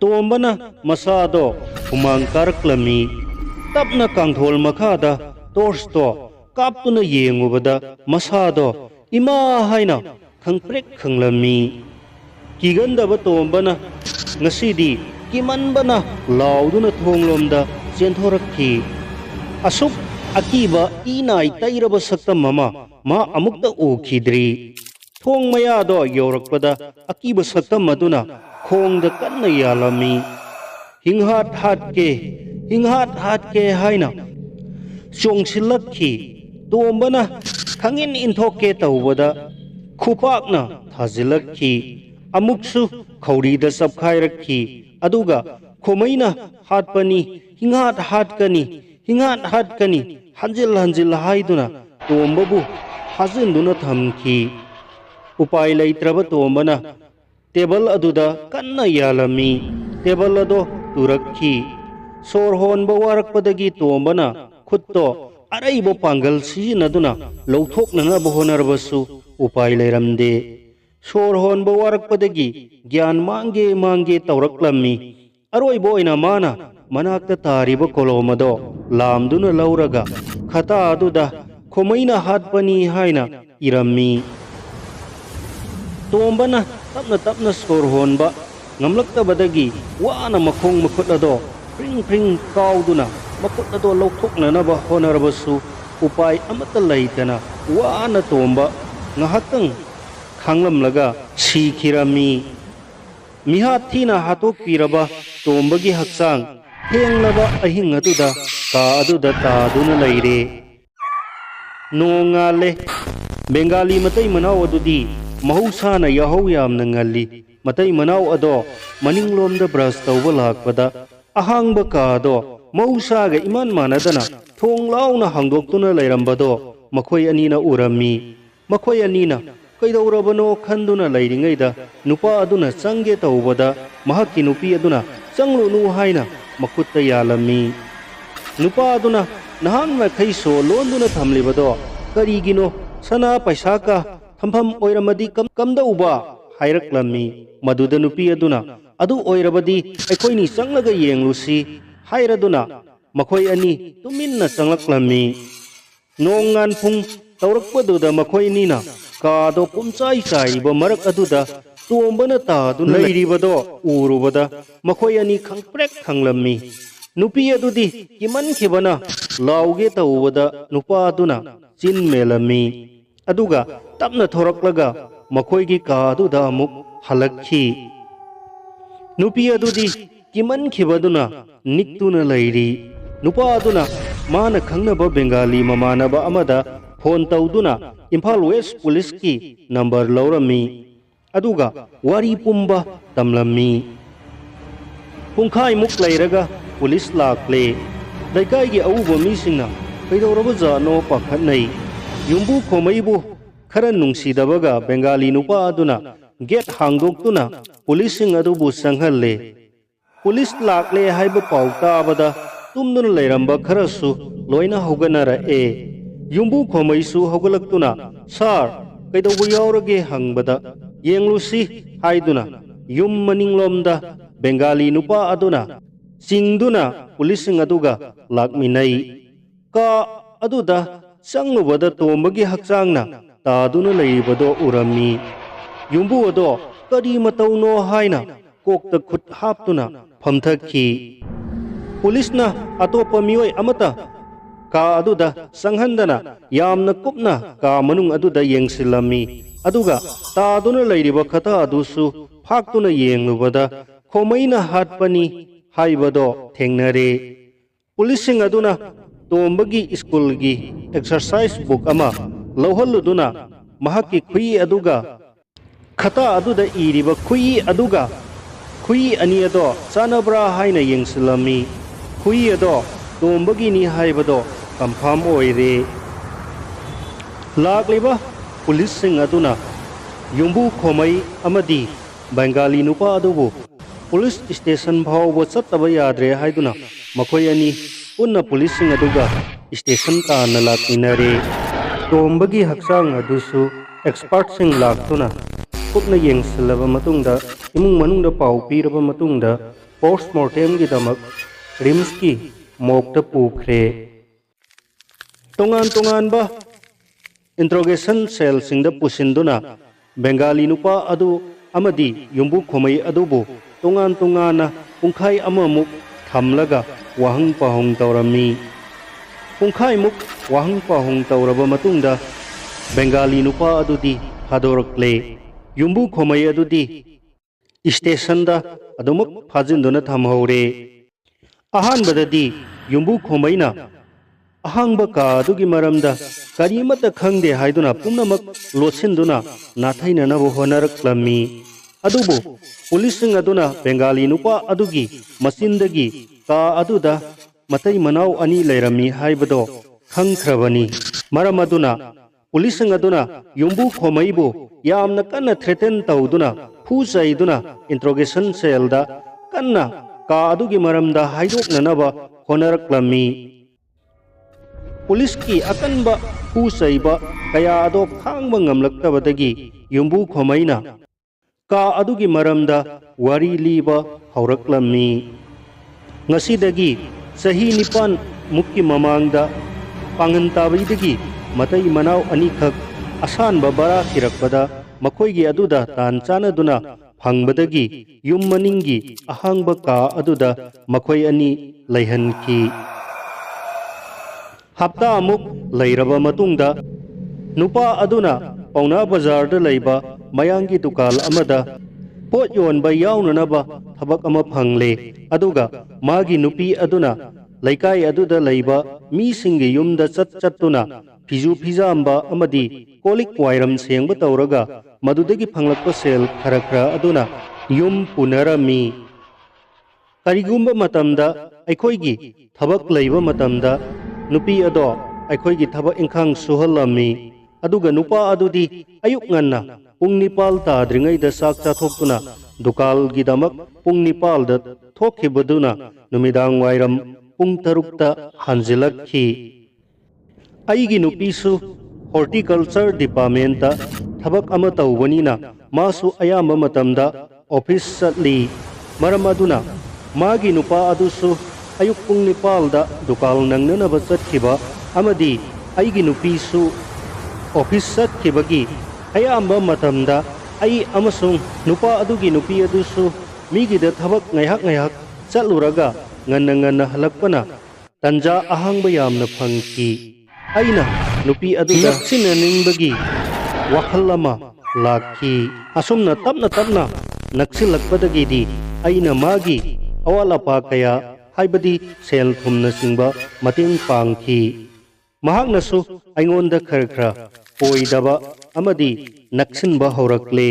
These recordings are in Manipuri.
तोंबना मसादो हुमांग कारक्लमी तपना कांगथोल मखादा टॉर्चतो कापतुना येंगुबदा मसादो इमा हाइना खंगप्रेक खंगलमी किगंदबा तोंबना ngasidi kimanbana lauduna thonglomda chenthoraki asuk akiba inai tairaba saktam mama ma amukta ukhidri thong maya do yorakpada akiba saktam maduna khongda kanna yalami hinghat hat ke haina chongsilakhi tombana khangin inthokke tawbada khupakna thazilakhi amuksu khawrida sabkhairakhi aduga khomaina hatpani hinghat hatkani hanjil haiduna tombabu hazinduna thamki upai leitraba tombana table aduda kanna yalami table ado turakhi sor honba warakpadagi tombana khutto araibo pangal sijinaduna lauthoknana bohonarbasu upai leiramde sor honba warakpadagi gyan mange tawraklami aroi boina mana manakta tariba kolomado lamduna lauraga khata aduda khomaina hatpani haina irami tombana tapna sor honba ngamlaktabadagi wana makhong makhutado pring kauduna makhutado lauthoknana ba honarbasu upai amata leitana wana tomba ngahakang khanglamlaga sikhirami mihat thina hatok piraba tombagi haksang thenglaba ahing aduda ka aduda taduna leire nongale bengali matai manau adudi mahusana yahau yamna ngalli matai manau ado maninglomda brush tawba lakpada ahangba ka do mahusaga iman manadana thonglauna hangdoktuna leirambado makhoi anina urami makhoi anina kaidawrabano khanduna leiringaida nupa aduna change tawbada mahakki nupi aduna changlunu haina makutta yalami nupa aduna nahan ma khaiso londuna thamlibado karigino sana paisa ka thampham oiramadi kamda uba hairaklami maduda nupi aduna adu oirabadi aikoini changlaga yenglusi hairaduna makhoi ani tuminna changlaklami nongan phung tawrakpaduda makhoi nina कादो पुमचाई चाइबा मरक अदुदा तोंबना तादुना लेरिबदो उरुबदा मखोय अनि खंगप्रेक खंगलम्मी नुपी अदुदी किमन खिबना लाउगे तउबदा नुपा अदुना चिन मेलम्मी अदुगा तपना थोरकलगा मखोयगी कादुदा अमुक हलक्खी नुपी अदुदी किमन खिबदुना निक्तुना लेरि नुपा अदुना माना खंगनबा बेंगाली ममानबा अमदा फोन तौदुना इम्फाल वेस्ट पुलिस की नंबर लौरमी अदुगा वारी पुंबा तमलमी पुंखाई मुक लेरगा पुलिस लाक्ले लैकाई अउबा मीसिंगना कैदौरबा जानो पाखतनै युम्बु खोमैबु खरा नुंसीदबगा बेंगाली नुपा अदुना गेट हांगदोक्तुना पुलिसिंग अदुबु संघल्ले पुलिस लाक्ले हाइबा पाउ ताबदा तुमदुना लेरंबा खरसु लोइना हौगनरए युम्बु खोमैसु हौगलक्तुना सार कैदौबु यावरगे हंगबदा येंगलुसी हाइदुना युम मनिंगलोमदा बेंगाली नुपा अदुना चिंगदुना पुलिसिंग अदुगा लाकमिनै का अदुदा चंगलुबदा तोंबगी हक्चांगना तादुना लेइबदो उरमी युम्बु अदो करी मतौनो हाइना कोकता खुद हापतुना फमथखी पुलिसना अतोपा मियोय अमता का अदुदा संघंदना यामना कुपना का मनुंग अदुदा येंगसिलमी अदुगा तादुना लेरिबा खता अदुसु फाक्तुना येंगलुबदा खोमैना हाटपनी हाइबदो थेंगनरे पुलिसिंग अदुना तोंबगी स्कूलगी एक्सरसाइज बुक अमा लौहल्लुदुना महक्की खुई अदुगा खता अदुदा इरिबा खुई अदुगा खुई अनि अदो चानब्रा हाइना येंगसिलमी खुई अदो तोंबगी नि हाइबदो कंफर्म ओइरे लाक्लिबा पुलिस सिंह अदुना युम्बु खोमै अमदी बेंगाली नुपा अदुबु पुलिस स्टेशन फाउबो चत्तबा याद्रे हाइदुना मखोय अनि पुन्ना पुलिस सिंह अदुगा स्टेशन ताना लाकिनरे तोंबगी हक्सांग अदुसु एक्सपर्ट सिंह लाक्तुना ꯀꯨꯞꯅ ꯌꯦꯡꯁꯤꯜꯂꯕ ꯃꯇꯨꯡꯗ ꯏꯃꯨꯡ ꯃꯅꯨꯡꯗ ꯄꯥꯎ ꯄꯤꯔꯕ ꯃꯇꯨꯡꯗ ꯄꯣꯁꯠꯃꯣꯔꯇꯦꯝꯒꯤꯗꯃꯛ ꯔꯤꯝꯁꯀꯤ ꯃꯣꯔꯒꯇ ꯄꯨꯈ꯭ꯔꯦ꯫ ꯇꯣꯉꯥꯟ ꯇꯣꯉꯥꯟꯕ ꯏꯟꯇ꯭ꯔꯣꯒꯦꯁꯟ ꯁꯦꯜꯁꯤꯡꯗ ꯄꯨꯁꯤꯟꯗꯨꯅ ꯕꯦꯡꯒꯥꯂꯤ ꯅꯨꯄꯥ ꯑꯗꯨ ꯑꯃꯗꯤ ꯌꯨꯝꯕꯨ ꯈꯣꯃꯩ ꯑꯗꯨꯕꯨ ꯇꯣꯉꯥꯟ ꯇꯣꯉꯥꯟꯅ ꯄꯨꯡꯈꯥꯏ ꯑꯃꯃꯨꯛ ꯊꯝꯂꯒ ꯋꯥꯍꯪ ꯄꯥꯎꯍꯪ ꯇꯧꯔꯝꯃꯤ꯫ ꯄꯨꯡꯈꯥꯏꯃꯨꯛ ꯋꯥꯍꯪ ꯄꯥꯎꯍꯪ ꯇꯧꯔꯕ ꯃꯇꯨꯡꯗ ꯕꯦꯡꯒꯥꯂꯤ ꯅꯨꯄꯥ ꯑꯗꯨꯗꯤ ꯊꯥꯗꯣꯔꯛꯂꯦ꯫ ꯌꯨꯝꯕꯨ ꯈꯣꯃꯩ ꯑꯗꯨꯗꯤ ꯁ꯭ꯇꯦꯁꯟꯗ ꯑꯗꯨꯃꯛ ꯐꯥꯖꯤꯟꯗꯨꯅ ꯊꯝꯍꯧꯔꯦ꯫ ꯑꯍꯥꯟꯕꯗꯗꯤ ꯌꯨꯝꯕꯨ ꯈꯣꯃꯩꯅ ꯑꯍꯥꯡꯕ ꯀꯥ ꯑꯗꯨꯒꯤ ꯃꯔꯝꯗ ꯀꯔꯤꯃꯠꯇ ꯈꯪꯗꯦ ꯍꯥꯏꯗꯨꯅ ꯄꯨꯝꯅꯃꯛ ꯂꯣꯠꯁꯤꯟꯗꯨꯅ ꯅꯥꯊꯩꯅꯅꯕ ꯍꯣꯠꯅꯔꯛꯂꯝꯃꯤ꯫ ꯑꯗꯨꯕꯨ ꯄꯨꯂꯤꯁꯁꯤꯡ ꯑꯗꯨꯅ ꯕꯦꯡꯒꯥꯂꯤ ꯅꯨꯄꯥ ꯑꯗꯨꯒꯤ ꯃꯆꯤꯟꯗꯒꯤ ꯀꯥ ꯑꯗꯨꯗ ꯃꯇꯩ ꯃꯅꯥꯎ ꯑꯅꯤ ꯂꯩꯔꯝꯃꯤ ꯍꯥꯏꯕꯗꯣ ꯈꯪꯈ꯭ꯔꯕꯅꯤ꯫ ꯃꯔꯝ ꯑꯗꯨꯅ ꯄꯨꯂꯤꯁꯁꯤꯡ ꯑꯗꯨꯅ ꯌꯨꯝꯕꯨ ꯈꯣꯃꯩꯕꯨ ꯌꯥꯝꯅ ꯀꯟꯅ ꯊ꯭ꯔꯦꯇꯟ ꯇꯧꯗꯨꯅ ꯐꯨ ꯆꯩꯗꯨꯅ ꯏꯟꯇ꯭ꯔꯣꯒꯦꯁꯟ ꯁꯦꯜꯗ ꯀꯟꯅ ꯀꯥ ꯑꯗꯨꯒꯤ ꯃꯔꯝꯗ ꯍꯥꯏꯗꯣꯛꯅꯅꯕ ꯍꯣꯠꯅꯔꯛꯂꯝꯃꯤ꯫ ꯄꯨꯂꯤꯁꯀꯤ ꯑꯀꯟꯕ ꯐꯨ ꯆꯩꯕ ꯀꯌꯥ ꯑꯗꯣ ꯈꯥꯡꯕ ꯉꯝꯂꯛꯇꯕꯗꯒꯤ ꯌꯨꯝꯕꯨ ꯈꯣꯃꯩꯅ ꯀꯥ ꯑꯗꯨꯒꯤ ꯃꯔꯝꯗ ꯋꯥꯔꯤ ꯂꯤꯕ ꯍꯧꯔꯛꯂꯝꯃꯤ꯫ ꯉꯁꯤꯗꯒꯤ ꯆꯍꯤ 9 ꯃꯨꯛꯀꯤ ꯃꯃꯥꯡꯗ ꯄꯥꯡꯒꯟ ꯇꯥꯕꯩꯗꯒꯤ ꯃꯇꯩ ꯃꯅꯥꯎ ꯑꯅꯤꯈꯛ ꯑꯁꯥꯟꯕ ꯕꯔꯥ ꯊꯤꯔꯛꯄꯗ ꯃꯈꯣꯏꯒꯤ ꯑꯗꯨꯗ ꯇꯥꯟ ꯆꯥꯟꯅꯗꯨꯅ ꯐꯪꯕꯗꯒꯤ ꯌꯨꯝ ꯃꯅꯤꯡꯒꯤ ꯑꯍꯥꯡꯕ ꯀꯥ ꯑꯗꯨꯗ ꯃꯈꯣꯏ ꯑꯅꯤ ꯂꯩꯍꯟꯈꯤ꯫ ꯍꯞꯇꯥ ꯑꯃꯨꯛ ꯂꯩꯔꯕ ꯃꯇꯨꯡꯗ ꯅꯨꯄꯥ ꯑꯗꯨꯅ ꯄꯥꯎꯅꯥ ꯕꯖꯥꯔꯗ ꯂꯩꯕ ꯃꯌꯥꯡꯒꯤ ꯗꯨꯀꯥꯟ ꯑꯃꯗ ꯄꯣꯠ ꯌꯣꯟꯕ ꯌꯥꯎꯅꯅꯕ ꯊꯕꯛ ꯑꯃ ꯐꯪꯂꯦ꯫ ꯑꯗꯨꯒ ꯃꯥꯒꯤ ꯅꯨꯄꯤ ꯑꯗꯨꯅ ꯂꯩꯀꯥꯏ ꯑꯗꯨꯗ ꯂꯩꯕ ꯃꯤꯁꯤꯡꯒꯤ ꯌꯨꯝꯗ ꯆꯠꯇꯨꯅ ꯐꯤꯖꯨ ꯐꯤꯖꯥꯝꯕ ꯑꯃꯗꯤ ꯀꯣꯜꯂꯤꯛ ꯋꯥꯏꯔꯝ ꯁꯦꯡꯕ ꯇꯧꯔꯒ ꯃꯗꯨꯗꯒꯤ ꯐꯪꯂꯛꯄ ꯁꯦꯜ ꯈꯔ ꯈꯔ ꯑꯗꯨꯅ ꯌꯨꯝ ꯄꯨꯅꯔꯝꯃꯤ꯫ ꯀꯔꯤꯒꯨꯝꯕ ꯃꯇꯝꯗ ꯑꯩꯈꯣꯏꯒꯤ ꯊꯕꯛ ꯂꯩꯕ ꯃꯇꯝꯗ ꯅꯨꯄꯤ ꯑꯗꯣ ꯑꯩꯈꯣꯏꯒꯤ ꯊꯕꯛ ꯏꯪꯈꯥꯡ ꯁꯨꯍꯜꯂꯝꯃꯤ꯫ ꯑꯗꯨꯒ ꯅꯨꯄꯥ ꯑꯗꯨꯗꯤ ꯑꯌꯨꯛ ꯉꯟꯅ ꯄꯨꯡ 9 ꯇꯥꯗ꯭ꯔꯤꯉꯩꯗ ꯆꯥꯛ ꯆꯥꯊꯣꯛꯇꯨꯅ ꯗꯨꯀꯥꯟꯒꯤꯗꯃꯛ ꯄꯨꯡ 9ꯗ ꯊꯣꯛꯈꯤꯕꯗꯨꯅ ꯅꯨꯃꯤꯗꯥꯡ ꯋꯥꯏꯔꯝ ꯄꯨꯡ 6ꯇ ꯍꯟꯖꯤꯜꯂꯛꯈꯤ꯫ ꯑꯩꯒꯤ ꯅꯨꯄꯤꯁꯨ ꯍꯣꯔꯇꯤꯀꯜꯆꯔ ꯗꯤꯄꯥꯔꯠꯃꯦꯟꯇ ꯊꯕꯛ ꯑꯃ ꯇꯧꯕꯅꯤꯅ ꯃꯥꯁꯨ ꯑꯌꯥꯝꯕ ꯃꯇꯝꯗ ꯑꯣꯐꯤꯁ ꯆꯠꯂꯤ꯫ ꯃꯔꯝ ꯑꯗꯨꯅ ꯃꯥꯒꯤ ꯅꯨꯄꯥ ꯑꯗꯨꯁꯨ ꯑꯌꯨꯛ ꯄꯨꯡ 9ꯗ ꯗꯨꯀꯥꯟ ꯅꯪꯅꯅꯕ ꯆꯠꯈꯤꯕ ꯑꯃꯗꯤ ꯑꯩꯒꯤ ꯅꯨꯄꯤꯁꯨ ꯑꯣꯐꯤꯁ ꯆꯠꯈꯤꯕꯒꯤ ꯑꯌꯥꯝꯕ ꯃꯇꯝꯗ ꯑꯩ ꯑꯃꯁꯨꯡ ꯅꯨꯄꯥ ꯑꯗꯨꯒꯤ ꯅꯨꯄꯤ ꯑꯗꯨꯁꯨ ꯃꯤꯒꯤꯗ ꯊꯕꯛ ꯉꯥꯏꯍꯥꯛ ꯉꯥꯏꯍꯥꯛ ꯆꯠꯂꯨꯔꯒ ꯉꯟꯅ ꯉꯟꯅ ꯍꯜꯂꯛꯄꯅ ꯇꯟꯖꯥ ꯑꯍꯥꯡꯕ ꯌꯥꯝꯅ ꯐꯪꯈꯤ꯫ ꯑꯩꯅ ꯅꯨꯄꯤ ꯑꯗꯨꯗ ꯅꯛꯁꯤꯟꯅꯅꯤꯡꯕꯒꯤ ꯋꯥꯈꯜ ꯑꯃ ꯂꯥꯛꯈꯤ꯫ ꯑꯁꯨꯝꯅ ꯇꯞꯅ ꯇꯞꯅ ꯅꯛꯁꯤꯜꯂꯛꯄꯗꯒꯤꯗꯤ ꯑꯩꯅ ꯃꯥꯒꯤ ꯑꯋꯥꯠ ꯑꯄꯥ ꯀꯌꯥ ꯍꯥꯏꯕꯗꯤ ꯁꯦꯜ ꯊꯨꯝꯅꯆꯤꯡꯕ ꯃꯇꯦꯡ ꯄꯥꯡꯈꯤ꯫ ꯃꯍꯥꯛꯅꯁꯨ ꯑꯩꯉꯣꯟꯗ ꯈꯔ ꯈꯔ ꯀꯣꯏꯗꯕ ꯑꯃꯗꯤ ꯅꯛꯁꯤꯟꯕ ꯍꯧꯔꯛꯂꯦ꯫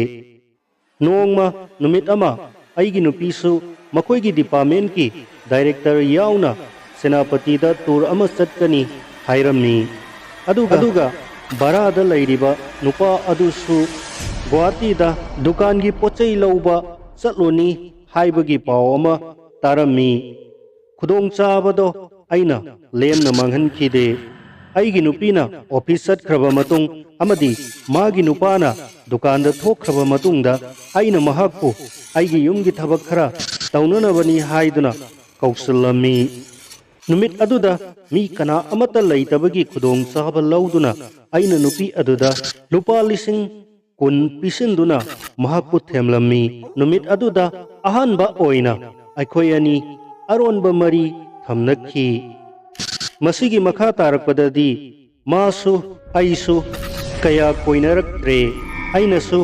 ꯅꯣꯡꯃ ꯅꯨꯃꯤꯠ ꯑꯃ ꯑꯩꯒꯤ ꯅꯨꯄꯤꯁꯨ ꯃꯈꯣꯏꯒꯤ ꯗꯤꯄꯥꯔꯠꯃꯦꯟꯠꯀꯤ ꯗꯥꯏꯔꯦꯛꯇꯔ ꯌꯥꯎꯅ ꯁꯦꯅꯥꯄꯇꯤꯗ ꯇꯨꯔ ꯑꯃ ꯆꯠꯀꯅꯤ ꯍꯥꯏꯔꯝꯃꯤ꯫ ꯑꯗꯨꯒ ꯚꯔꯥꯗ ꯂꯩꯔꯤꯕ ꯅꯨꯄꯥ ꯑꯗꯨꯁꯨ ꯒꯨꯋꯥꯍꯥꯇꯤꯗ ꯗꯨꯀꯥꯟꯒꯤ ꯄꯣꯠꯆꯩ ꯂꯧꯕ ꯆꯠꯂꯨꯅꯤ ꯍꯥꯏꯕꯒꯤ ꯄꯥꯎ ꯑꯃ ꯇꯥꯔꯝꯃꯤ꯫ ꯈꯨꯗꯣꯡꯆꯥꯕꯗꯣ ꯑꯩꯅ ꯂꯦꯝꯅ ꯃꯥꯡꯍꯟꯈꯤꯗꯦ꯫ ꯑꯩꯒꯤ ꯅꯨꯄꯤꯅ ꯑꯣꯐꯤꯁ ꯆꯠꯈ꯭ꯔꯕ ꯃꯇꯨꯡ ꯑꯃꯗꯤ ꯃꯥꯒꯤ ꯅꯨꯄꯥꯅ ꯗꯨꯀꯥꯟꯗ ꯊꯣꯛꯈ꯭ꯔꯕ ꯃꯇꯨꯡꯗ ꯑꯩꯅ ꯃꯍꯥꯛꯄꯨ ꯑꯩꯒꯤ ꯌꯨꯝꯒꯤ ꯊꯕꯛ ꯈꯔ ꯇꯧꯅꯅꯕꯅꯤ ꯍꯥꯏꯗꯨꯅ ꯀꯧꯁꯤꯜꯂꯝꯃꯤ꯫ ꯅꯨꯃꯤꯠ ꯑꯗꯨꯗ ꯃꯤ ꯀꯅꯥ ꯑꯃꯠꯇ ꯂꯩꯇꯕꯒꯤ ꯈꯨꯗꯣꯡꯆꯥꯕ ꯂꯧꯗꯨꯅ ꯑꯩꯅ ꯅꯨꯄꯤ ꯑꯗꯨꯗ ꯂꯨꯄꯥ 10,000 ꯄꯤꯁꯤꯟꯗꯨꯅ ꯃꯍꯥꯛꯄꯨ ꯊꯦꯝꯂꯝꯃꯤ꯫ ꯅꯨꯃꯤꯠ ꯑꯗꯨꯗ ꯑꯍꯥꯟꯕ ꯑꯣꯏꯅ ꯑꯩꯈꯣꯏ ꯑꯅꯤ ꯑꯔꯣꯟꯕ ꯃꯔꯤ ꯊꯝꯅꯈꯤ꯫ ꯃꯁꯤꯒꯤ ꯃꯈꯥ ꯇꯥꯔꯛꯄꯗꯗꯤ ꯃꯥꯁꯨ ꯑꯩꯁꯨ ꯀꯌꯥ ꯀꯣꯏꯅꯔꯛꯇ꯭ꯔꯦ꯫ ꯑꯩꯅꯁꯨ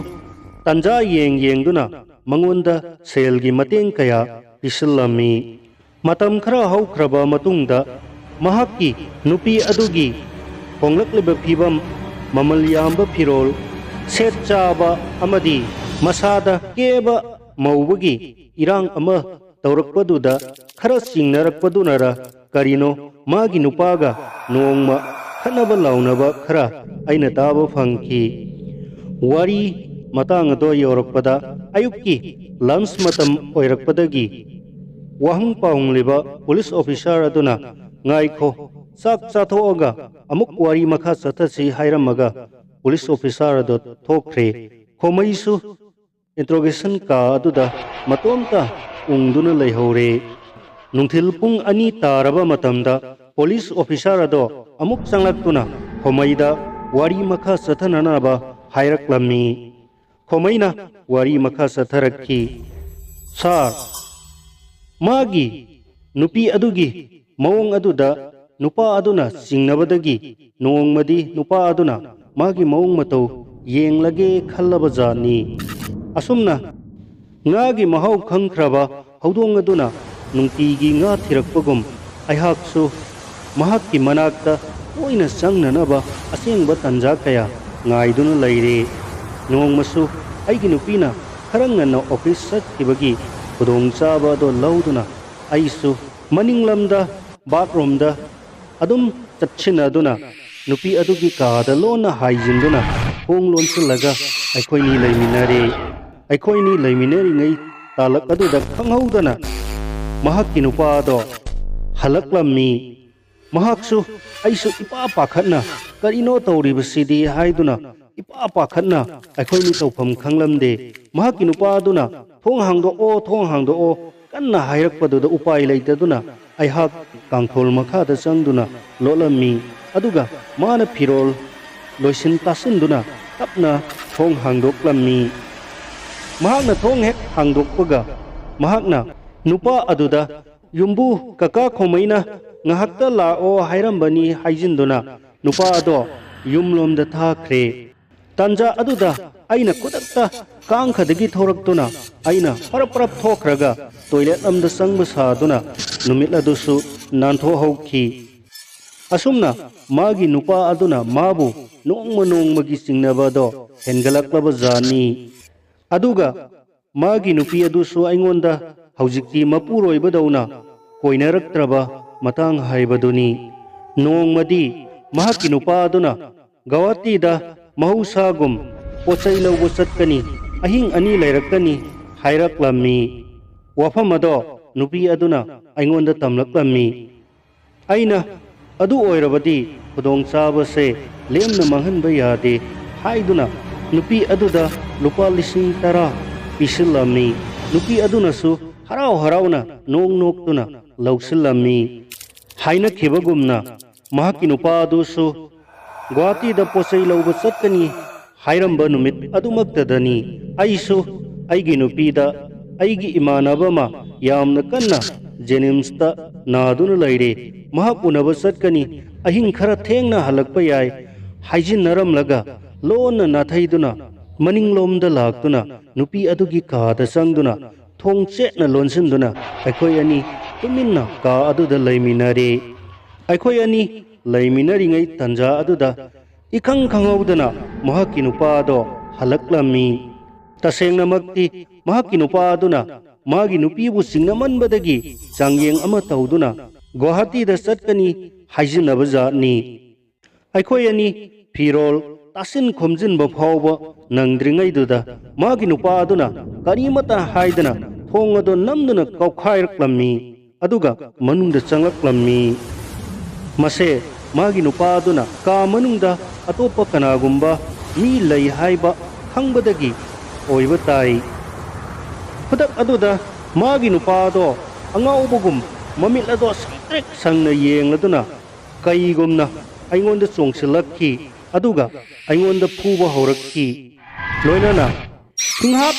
ꯇꯟꯖꯥ ꯌꯦꯡꯗꯨꯅ ꯃꯉꯣꯟꯗ ꯁꯦꯜꯒꯤ ꯃꯇꯦꯡ ꯀꯌꯥ ꯄꯤꯁꯤꯜꯂꯝꯃꯤ꯫ ꯃꯇꯝ ꯈꯔ ꯍꯧꯈ꯭ꯔꯕ ꯃꯇꯨꯡꯗ ꯃꯍꯥꯛꯀꯤ ꯅꯨꯄꯤ ꯑꯗꯨꯒꯤ ꯍꯣꯡꯂꯛꯂꯤꯕ ꯐꯤꯚꯝ, ꯃꯃꯜ ꯌꯥꯝꯕ ꯐꯤꯔꯣꯜ, ꯁꯦꯠ ꯆꯥꯕ ꯑꯃꯗꯤ ꯃꯁꯥꯗ ꯀꯦꯕ ꯃꯧꯕꯒꯤ ꯏꯔꯥꯡ ꯑꯃ ꯇꯧꯔꯛꯄꯗꯨꯗ ꯈꯔ ꯆꯤꯡꯅꯔꯛꯄꯗꯨꯅꯔ ꯀꯔꯤꯅꯣ ꯃꯥꯒꯤ ꯅꯨꯄꯥꯒ ꯅꯣꯡꯃ ꯈꯠꯅꯕ ꯂꯥꯎꯅꯕ ꯈꯔ ꯑꯩꯅ ꯇꯥꯕ ꯐꯪꯈꯤ꯫ ꯋꯥꯔꯤ ꯃꯇꯥꯡ ꯑꯗꯣ ꯌꯧꯔꯛꯄꯗ ꯑꯌꯨꯛꯀꯤ ꯂꯟꯆ ꯃꯇꯝ ꯑꯣꯏꯔꯛꯄꯗꯒꯤ ꯋꯥꯍꯪ ꯄꯥꯎꯍꯪꯂꯤꯕ ꯄꯨꯂꯤꯁ ꯑꯣꯐꯤꯁꯥꯔ ꯑꯗꯨꯅ ꯉꯥꯏꯈꯣ, ꯆꯥꯛ ꯆꯥꯊꯣꯛꯑꯒ ꯑꯃꯨꯛ ꯋꯥꯔꯤ ꯃꯈꯥ ꯆꯠꯊꯁꯤ ꯍꯥꯏꯔꯝꯃꯒ ꯄꯨꯂꯤꯁ ꯑꯣꯐꯤꯁꯥꯔ ꯑꯗꯨ ꯊꯣꯛꯈ꯭ꯔꯦ꯫ ꯈꯣꯃꯩꯁꯨ इंट्रोगेशन का अदुदा मतोमता उंगदुना लेहौरे नुंथिल पुंग अनि तारबा मतमदा पुलिस ऑफिसर अदो अमुक संगलक्तुना खोमैदा वारी मखा सथननाबा हायरक्लमी खोमैना वारी मखा सथरखी सार मागी नुपी अदुगी मौंग अदुदा नुपा अदुना सिंगनबदगी नोंगमदी नुपा अदुना मागी मौंग मतौ येंगलगे खल्लबजानी असुमना ngaगी mahau khangkraba haudong aduna nungtigi nga thirakpagum aihaksu mahakki manakta toina sangnanaba asengba tanja kaya ngaiduna leire nongmasu aigi nupina kharanganna office satkibagi khudongchaba do lauduna aisu maninglamda bathroom da adum tatchinaduna nupi adugi kada lona haijinduna honglonsilaga aikoini leiminare aikoini leiminari ngai talak aduda khanghaudana mahakki nupado halaklammi mahaksu aisu ipa pakhatna karino tawribasidi haiduna ipa pakhatna aikoini tawpham khanglamde mahakki nupaduna thong hangdo o kanna hairakpaduda upai leitaduna aihak kangthol makhada changduna lolammi aduga mana phirol loisin tasinduna tapna thong hangdoklammi mahakna thong hek hangdokpaga mahakna nupa aduda yumbu kaka khomaina ngahakta lao hairambani haijinduna nupa ado yumlomda thakre tanja aduda aina kudakta kangkhadagi thoraktuna aina parap thokraga toilet amda sangba saduna numit adusu nantho hauki asumna magi nupa aduna mabu nongmagi singnabado hengalaklaba jani aduga magi nupi adusu aingonda haujikti mapuroibadawna koinaraktraba matang haibaduni nongmadi mahakki nupa aduna gawati da mahusagum pochai lawbo chatkani ahing ani lairakani hairaklammi wafam ado nupi aduna aingonda tamlaklammi aina adu oirabadi khudong chabase lemna manghanba yade haiduna nupi aduda lupa lising tara pisillammi nupi adunasu harauna nong noktuna lausillammi haina khebagumna mahakki nupa adusu gwati da posai lawba chatkani hairamba numit adumaktadani aisu aigi nupi da aigi imanabama yamna kanna jenims ta naduna laire mahak unaba chatkani ahing khara thengna halakpa yai haijin naram laga lona nathaiduna maninglomda laktuna nupi adugi ka da sangduna thong chena lonsinduna aikoi ani tuminna ka aduda leiminare aikoi ani leiminari ngai tanja aduda ikhang khangaudana mahakki nupa do halaklammi tasengna makti mahakki nupa aduna magi nupi bu singnamanbadagi changyeng ama tauduna Guwahati da chatkani haijinaba jatni aikoi ani phirol tasin khomjinba phawba nangdringai duda magi nupa aduna karimata haidana thong ado namduna kaukhairklammi aduga manungda changlaklammi mase magi nupa aduna ka manungda atopa kanagumba mi lei haiba khangbadagi oiba tai khudak aduda magi nupa do angaubugum mamit ado satrek sangna yengladuna kaigumna aingonda chongsilakki aduga aingonda phuba horakki loinana hingat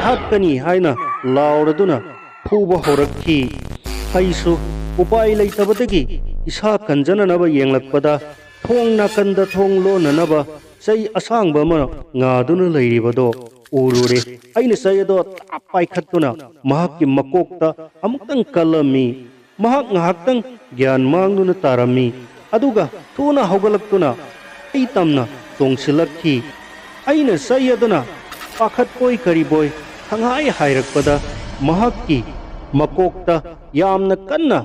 hatkani haina lauraduna phuba horakki aisu upai leitabadagi isa kanjana naba yenglakpada thong nakanda thong lo nanaba sai asangba ma ngaduna leiribado urure aina sayado tapai khatuna mahakki makokta amuktang kalami mahak ngahaktang gyan mangduna tarami aduga thuna hogalaktuna ai tamna tongsilakhi aina sayaduna pakhat poi kari boy thangai hairakpada mahakki makokta yamna kanna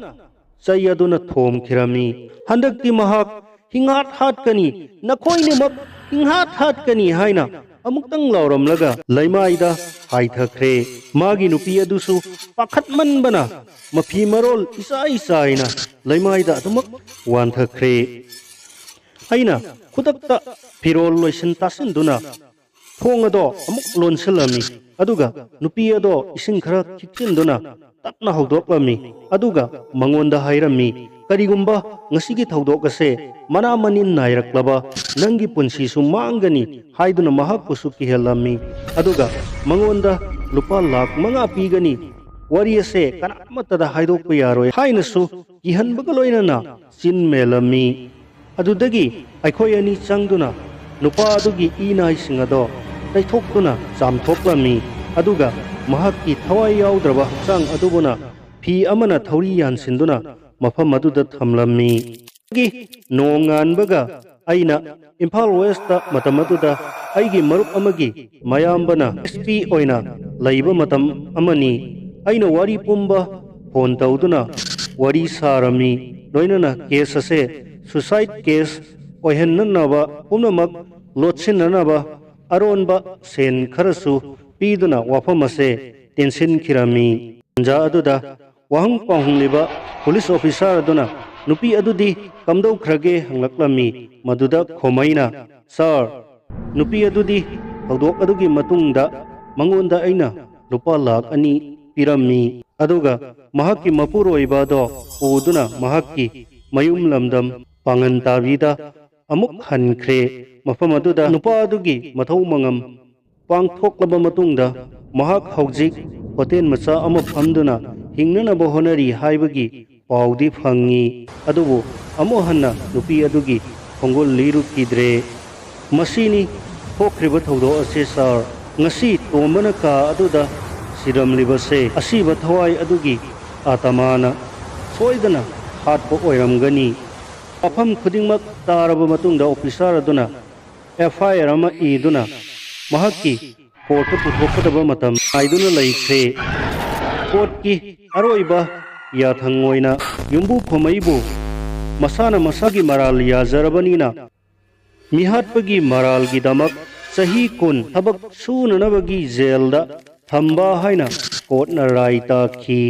sayaduna thom khirami handakti mahak hingat hatkani nakoine mak hingat hatkani haina amuktang lauramlaga laimaida haithakre magi nupi adusu pakhat manbana mafi marol isaina laimaida adumak wanthakre aina khudakta phirol loisin tasinduna थोंग अदो अमुक लोनसिलमी अदुगा नुपी अदो इसिंग खरा खिचिंदुना तपना हौदोक्लमी अदुगा मंगोंदा हाइरमी करिगुंबा ngasiगी थौदोक असे मना मनिन नायरक्लबा नंगी पुंसी सु मांगनी हाइदुना महक पुसु किहेलमी अदुगा मंगोंदा लुपा लाख मंगा पीगनी वरी असे कनामतदा हाइदोक यारोय हाइनसु किहनबगा लोइनना चिन मेलमी अदुदगी अखोय अनि चंगदुना नुपा अदुगी इनाइसिंग अदो तैथोक्तुना चामथोक्लमी अदुगा महक्की थवाई याउद्रबा हक्चांग अदुबुना फी अमना थौरी यानसिंदुना मफम अदुदा थमलमी गी नोंगानबगा अइना इम्फाल वेस्टा मतम अदुदा अइगी मरुप अमगी मयाम्बना एसपी ओइना लैब मतम अमनी अइना वारी पुंबा फोन तौदुना वारी सारमी लोइनना केस असे सुसाइड केस ओहेन्ननबा पुनमक लोटसिननबा अरोनबा सेन खरसु पीदुना वाफम असे टेंशन खिरामी जा अदुदा वाहंग पाहुंगलिबा पुलिस ऑफिसर अदुना नुपी अदुदी कमदौ खरगे हंगलक्लमी मदुदा खोमैना सर नुपी अदुदी थौदोक अदुगी मतुंगदा मंगोंदा अइना लुपा लाख अनि पिरमी अदुगा महक्की मपुरोइबादो उदुना महक्की मयुम लमदम पांगन ताबीदा अमुक हनख्रे मफम अदुदा नुपा अदुगी मथौ मंगम पांगथोक्लबा मतुंगदा महक हौजिक होटेल मचा अमा फमदुना हिंगननबा होनरी हाइबगी पाउदी फंगी अदुबो अमो हन्ना नुपी अदुगी खोंगोल लिरुकिद्रे मसीनी थोक्रिबा थौदो असे सर ngasi तोमना का अदुदा सिरमलिबसे असीबा थवाई अदुगी आतमाना सोइदना हाटपो ओइरमगनी अफम खुदिंगमक तारबा मतुंगदा ऑफिसर अदुना एफआईआर अमा इदुना महक्की कोर्ट पुथोकदबा मतम आइदुना लैख्रे कोर्ट की अरोइबा याथंगोइना युम्बु खोमैबु मसाना मसागी मराल याजरबनीना मिहाटपगी मरालगी दमक सही कुन थबक सूननबगी जेलदा थंबा हाइना कोर्टना राय ताखी।